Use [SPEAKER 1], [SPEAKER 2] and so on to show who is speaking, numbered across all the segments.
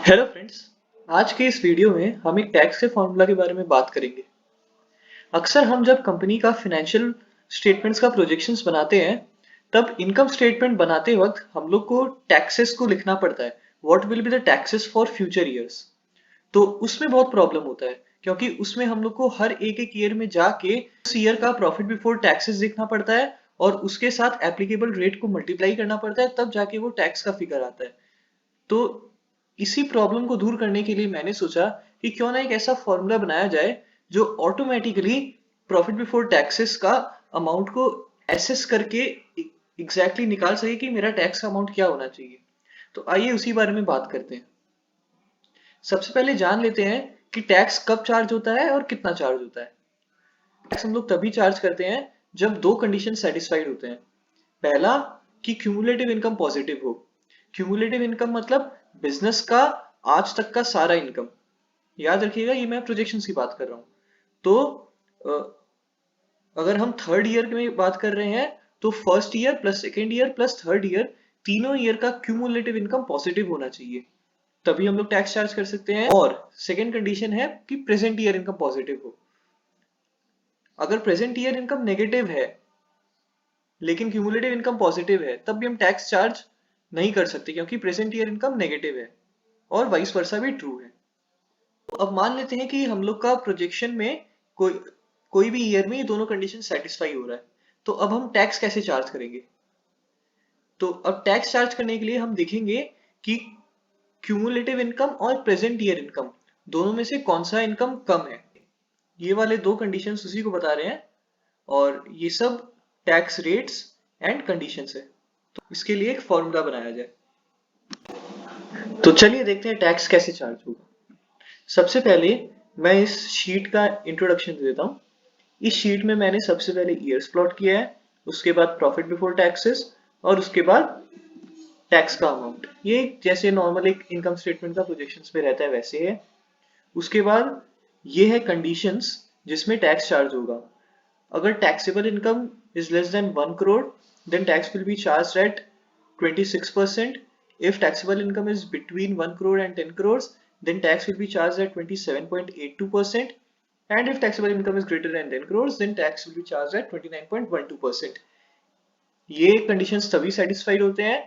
[SPEAKER 1] Hello friends. आज के इस वीडियो में हम एक टैक्स के फॉर्मूला के बारे में बात करेंगे। अक्सर हम जब कंपनी का फाइनेंशियल स्टेटमेंट्स का प्रोजेक्शंस बनाते हैं तब इनकम स्टेटमेंट बनाते वक्त हम लोग को टैक्सेस को लिखना पड़ता है। What will be the taxes for future years. तो उसमें बहुत प्रॉब्लम होता है क्योंकि उसमें हम लोग को हर एक एक ईयर में जाके उस ईयर का प्रॉफिट बिफोर टैक्सेस देखना पड़ता है और उसके साथ एप्लीकेबल रेट को मल्टीप्लाई करना पड़ता है, तब जाके वो टैक्स का फिगर आता है। तो इसी प्रॉब्लम को दूर करने के लिए मैंने सोचा कि क्यों ना एक ऐसा फॉर्मूला बनाया जाए जो ऑटोमेटिकली प्रॉफिट बिफोर टैक्सेस का अमाउंट को एसेस करके एग्जैक्टली निकाल सके कि मेरा टैक्स का अमाउंट क्या होना चाहिए। तो आइए उसी बारे में बात करते हैं। सबसे पहले जान लेते हैं कि टैक्स कब चार्ज होता है और कितना चार्ज होता है। टैक्स हम लोग तभी चार्ज करते हैं जब दो कंडीशन सेटिस्फाइड होते हैं। पहला, कि क्यूमुलेटिव इनकम पॉजिटिव हो। क्यूमुलेटिव इनकम मतलब बिजनेस का आज तक का सारा इनकम। याद रखिएगा, ये मैं प्रोजेक्शंस की बात कर रहा हूँ। तो अगर हम थर्ड ईयर में बात कर रहे हैं तो first year plus second year plus third year, तीनों ईयर का क्यूमुलेटिव इनकम पॉजिटिव होना चाहिए, तभी हम लोग टैक्स चार्ज कर सकते हैं। और सेकेंड कंडीशन है कि प्रेजेंट ईयर इनकम पॉजिटिव हो। अगर प्रेजेंट ईयर इनकम नेगेटिव है लेकिन क्यूमुलेटिव इनकम पॉजिटिव है, तब भी हम टैक्स चार्ज नहीं कर सकते क्योंकि प्रेजेंट ईयर इनकम नेगेटिव है। और वाइस वर्सा भी ट्रू है। तो अब मान लेते हैं कि हम लोग का प्रोजेक्शन में कोई कोई भी ईयर में ये दोनों कंडीशन सेटिस्फाई हो रहा है। तो अब हम टैक्स कैसे चार्ज करेंगे। तो अब टैक्स चार्ज करने के लिए हम देखेंगे कि क्यूमुलेटिव इनकम और प्रेजेंट ईयर इनकम दोनों में से कौन सा इनकम कम है। ये वाले दो कंडीशंस उसी को बता रहे हैं और ये सब टैक्स रेट्स एंड कंडीशंस है। तो इसके लिए एक फॉर्मूला बनाया जाए। तो चलिए देखते हैं टैक्स कैसे चार्ज होगा। सबसे पहले मैं इस शीट का इंट्रोडक्शन दे देता हूँ। इस शीट में मैंने सबसे पहले ईयर्स प्लॉट किया है, उसके बाद प्रॉफिट बिफोर टैक्सेस और उसके बाद टैक्स का अमाउंट। ये जैसे नॉर्मल एक इनकम स्टेटमेंट का प्रोजेक्शंस में रहता है वैसे है। उसके बाद ये है कंडीशंस जिसमें टैक्स चार्ज होगा। अगर taxable income is less than 1 crore, then tax will be charged at 26%. If taxable income is between 1 crore and 10 crores, then tax will be charged at 27.82%. And if taxable income is greater than 10 crores, then tax will be charged at 29.12%. ये conditions तभी satisfied होते हैं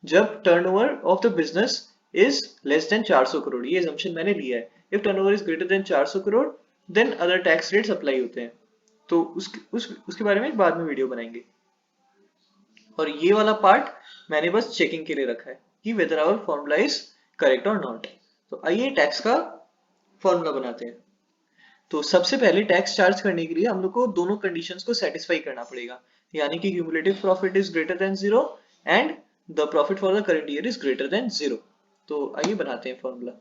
[SPEAKER 1] जब turnover of the business is less than 400 crore. ये assumption मैंने लिया है। If turnover is greater than 400 crore, then other tax rates apply होते हैं। तो उसके बारे में बाद में वीडियो बनाएंगे। और ये वाला पार्ट मैंने बस चेकिंग के लिए रखा है कि whether our formula is correct और नॉट। तो आइए टैक्स का फॉर्मूला बनाते हैं। तो सबसे पहले टैक्स चार्ज करने के लिए हम लोग को दोनों कंडीशंस को सेटिस्फाई करना पड़ेगा, यानी कि cumulative profit is greater than zero and the profit for the current year is greater than zero. तो आइए बनाते हैं फॉर्मूला।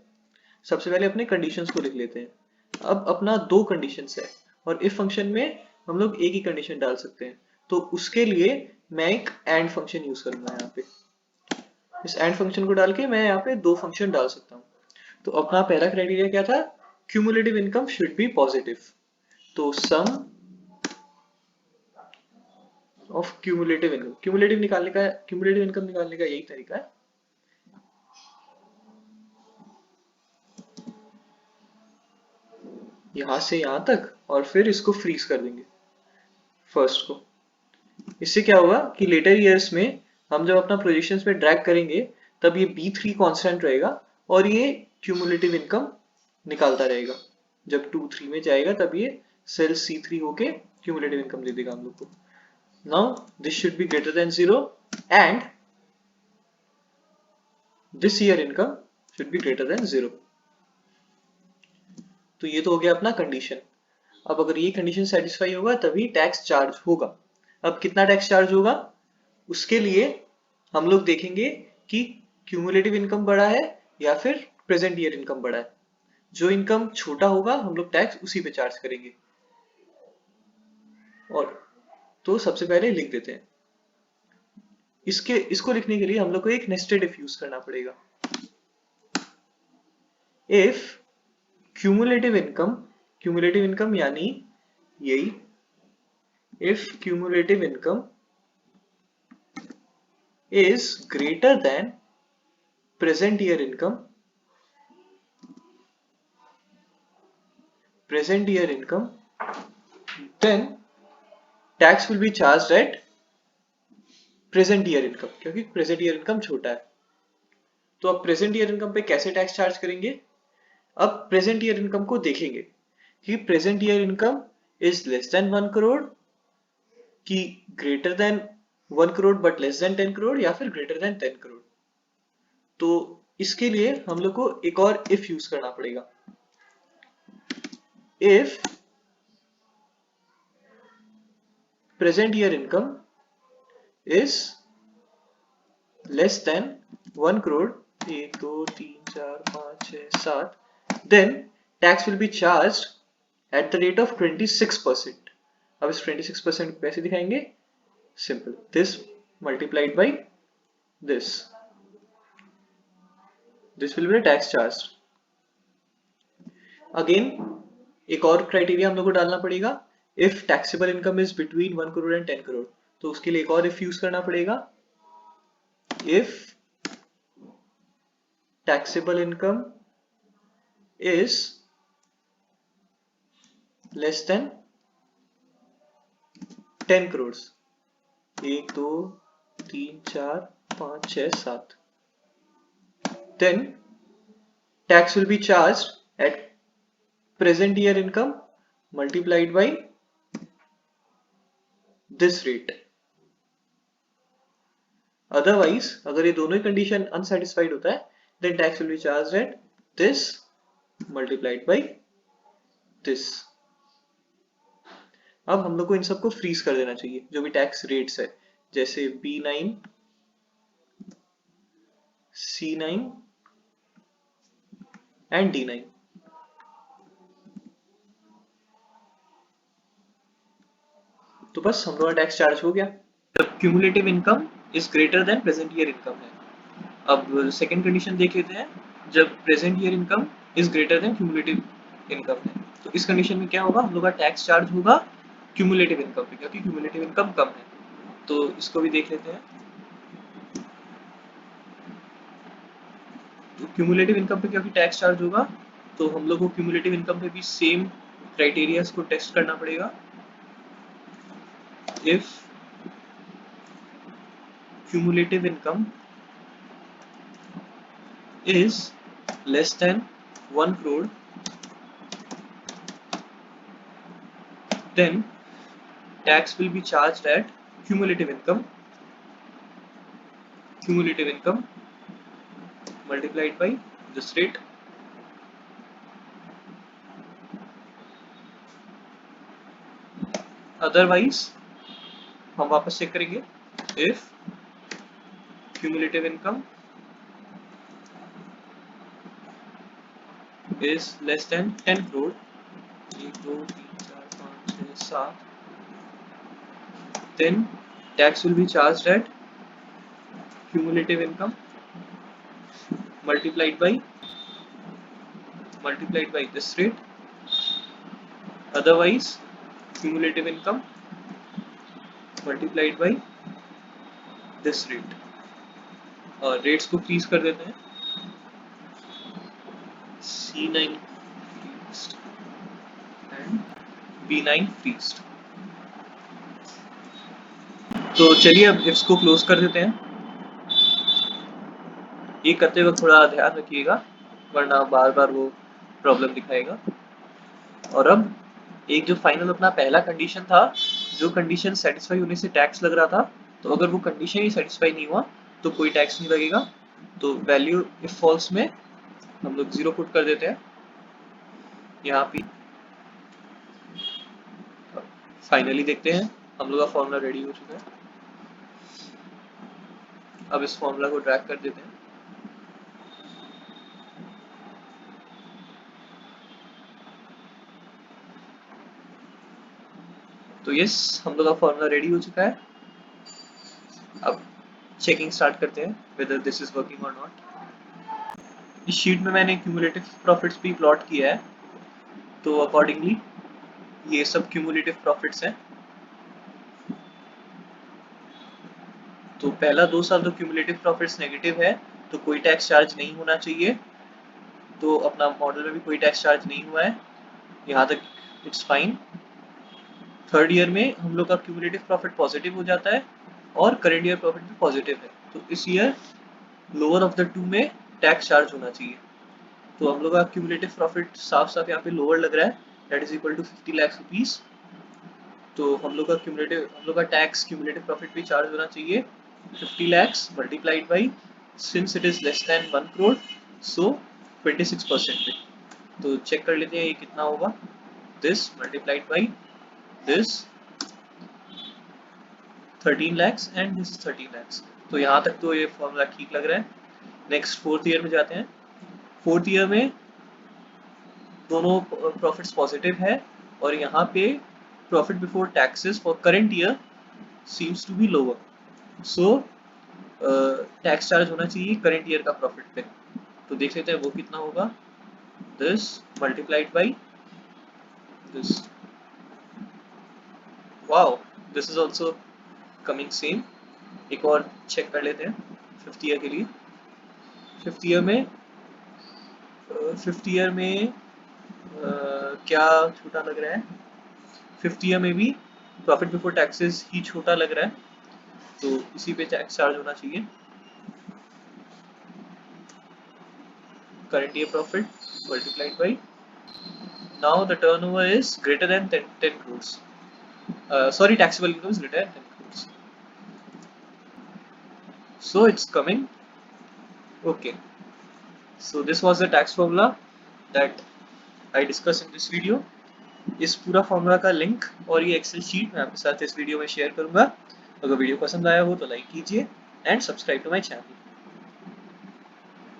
[SPEAKER 1] सबसे पहले अपने कंडीशंस को लिख लेते हैं। अब अपना दो कंडीशंस है और इफ फंक्शन में हम लोग एक ही कंडीशन डाल सकते हैं। तो उसके लिए मैं एक एंड फंक्शन यूज करूंगा यहाँ पे। इस एंड फंक्शन को डाल के मैं यहाँ पे दो फंक्शन डाल सकता हूँ। तो अपना पहला क्राइटेरिया क्या था, cumulative income should be positive. तो सम ऑफ क्यूमुलेटिव इनकम निकालने का यही तरीका है। यहां से यहां तक और फिर इसको फ्रीज कर देंगे फर्स्ट को। इससे क्या होगा कि लेटर ईयर्स में हम जब अपना प्रोजेक्शंस में ड्रैग करेंगे तब ये B3 कांस्टेंट रहेगा और ये क्यूमुलेटिव इनकम निकालता रहेगा। जब 2 3 में जाएगा तब ये सेल C3 होके क्यूमुलेटिव इनकम दे देगा हम लोग को। Now this should be greater than zero and this year income should be greater than zero. तो ये तो हो गया अपना कंडीशन। अब अगर ये कंडीशन सेटिस्फाई होगा तभी टैक्स चार्ज होगा। अब कितना टैक्स चार्ज होगा उसके लिए हम लोग देखेंगे कि क्यूमुलेटिव इनकम बड़ा है या फिर प्रेजेंट ईयर इनकम बड़ा है। जो इनकम छोटा होगा हम लोग टैक्स उसी पे चार्ज करेंगे। और तो सबसे पहले लिख देते हैं। इसको लिखने के लिए हम लोग को एक नेस्टेड इफ यूज करना पड़ेगा। इफ क्यूमुलेटिव इनकम यानी यही, if cumulative income is greater than present year income, present year income, then tax will be charged at present year income, क्योंकि present year income छोटा है। तो अब present year income पे कैसे टैक्स चार्ज करेंगे? अब present year income को देखेंगे कि present year income is less than 1 crore, कि greater than 1 crore but less than 10 crore, या फिर greater than 10 करोड़। तो इसके लिए हम लोग को एक और if यूज करना पड़ेगा। If present year income is less than 1 crore, 1 2 3 4 5 6 7, then tax will be charged at the rate of 26%. अब इस 26% कैसे दिखाएंगे? Simple, this multiplied by this will be the tax charged. Again एक और क्राइटेरिया हम लोग को डालना पड़ेगा, if taxable income is between 1 crore and 10 crore, तो उसके लिए एक और if यूज करना पड़ेगा, if taxable income is less than 10 crores, 1 2 3 4 5 6 7, then tax will be charged at present year income multiplied by this rate. Otherwise, अगर ये दोनों ही कंडीशन अनसेटिस्फाइड होता है, then tax will be charged at this multiplied by this. अब हम लोग को इन सबको फ्रीज कर देना चाहिए, जो भी टैक्स रेट्स है, जैसे B9, C9 एंड D9। तो बस हम लोग का टैक्स चार्ज हो गया। जब cumulative income is greater then present year income है। अब सेकंड कंडीशन देख लेते हैं, जब present year income is greater then cumulative income है, तो इस कंडीशन में क्या होगा? हम लोग का टैक्स चार्ज होगा क्यूमुलेटिव इनकम पे, क्योंकि क्यूमुलेटिव इनकम कम है। तो इसको भी देख लेते हैं। तो क्यूमुलेटिव इनकम पे क्योंकि टैक्स चार्ज होगा, तो हम लोग को क्यूमुलेटिव इनकम पे भी सेम क्राइटेरियाज को टेस्ट करना पड़ेगा। If cumulative income is less than 1 crore, then tax will be charged at cumulative income multiplied by this rate. Otherwise, हम वापस चेक करेंगे, if cumulative income is less than 10 crore, 1 2 3 4 5 6 7, then tax will be charged at cumulative income multiplied by this rate. Otherwise, cumulative income multiplied by this rate. और rates को freeze कर देते हैं, C9 freezed and B9 freezed। तो चलिए अब इसको close कर देते हैं। ये करते वक्त थोड़ा ध्यान रखिएगा, वरना बार बार वो प्रॉब्लम दिखाएगा। और अब एक जो फाइनल अपना पहला कंडीशन था, जो कंडीशन सेटिस्फाई होने से टैक्स लग रहा था, तो अगर वो कंडीशन ही सेटिस्फाई नहीं हुआ तो कोई टैक्स नहीं लगेगा। तो वैल्यू इफ फॉल्स में हम लोग 0 पुट कर देते हैं यहाँ पे। फाइनली देखते हैं, हम लोग का फॉर्मूला रेडी हो चुका है। अब इस फॉर्मूला को ड्रैग कर देते हैं। तो यस, हम लोग का फॉर्मूला रेडी हो चुका है। अब चेकिंग स्टार्ट करते हैं whether this is working or not। इस शीट में मैंने क्यूमुलेटिव प्रॉफिट्स भी प्लॉट किया है, तो अकॉर्डिंगली ये सब क्यूमुलेटिव प्रॉफिट्स हैं। तो पहला 2 साल तो क्यूमुलेटिव प्रॉफिट्स नेगेटिव है, तो कोई टैक्स चार्ज नहीं होना चाहिए। तो अपना मॉडल में भी कोई टैक्स चार्ज नहीं हुआ है। यहाँ तक इट्स फाइन। थर्ड ईयर में हम लोग का क्यूमुलेटिव प्रॉफिट पॉजिटिव हो जाता है और करेंट ईयर प्रॉफिट भी पॉजिटिव है, तो इस year lower of the two में टैक्स चार्ज होना चाहिए। तो हम लोग का क्यूमुलेटिव प्रॉफिट साफ साफ यहाँ पे लोअर लग रहा है, that is equal to 50 lakh rupees. तो हम लोग का टैक्स क्यूमुलेटिव प्रॉफिट भी चार्ज होना चाहिए 50 lakhs multiplied by, since it is less than 1 crore, so 26% पे। तो चेक कर लेते हैं ये कितना होगा। This multiplied by this 13 lakhs and this 13 lakhs। तो यहाँ तक तो ये फॉर्मूला ठीक लग रहा है। नेक्स्ट फोर्थ ईयर में जाते हैं। फोर्थ ईयर में दोनों प्रॉफिट्स पॉजिटिव है और यहाँ पे profit before taxes for current year seems to be lower, so tax charge होना चाहिए करेंट ईयर का प्रॉफिट पे। तो देख लेते हैं वो कितना होगा। This multiplied by this, wow this is also coming same. एक और चेक कर लेते हैं फिफ्थ ईयर के लिए। फिफ्थ ईयर में क्या छोटा लग रहा है, फिफ्थ ईयर में भी प्रॉफिट बिफोर टैक्सेस ही छोटा लग रहा है, तो इसी पे टैक्स चार्ज होना चाहिए। current year profit multiplied by, now the turnover is greater than 10 crores, sorry, taxable income is greater than 10 crores, so it's coming okay. So this was the tax formula that I discussed in this video. इस पूरा formula का link और ये Excel sheet मैं आपके साथ इस video में शेयर करूंगा। अगर वीडियो पसंद आया हो तो लाइक कीजिए and subscribe to my channel.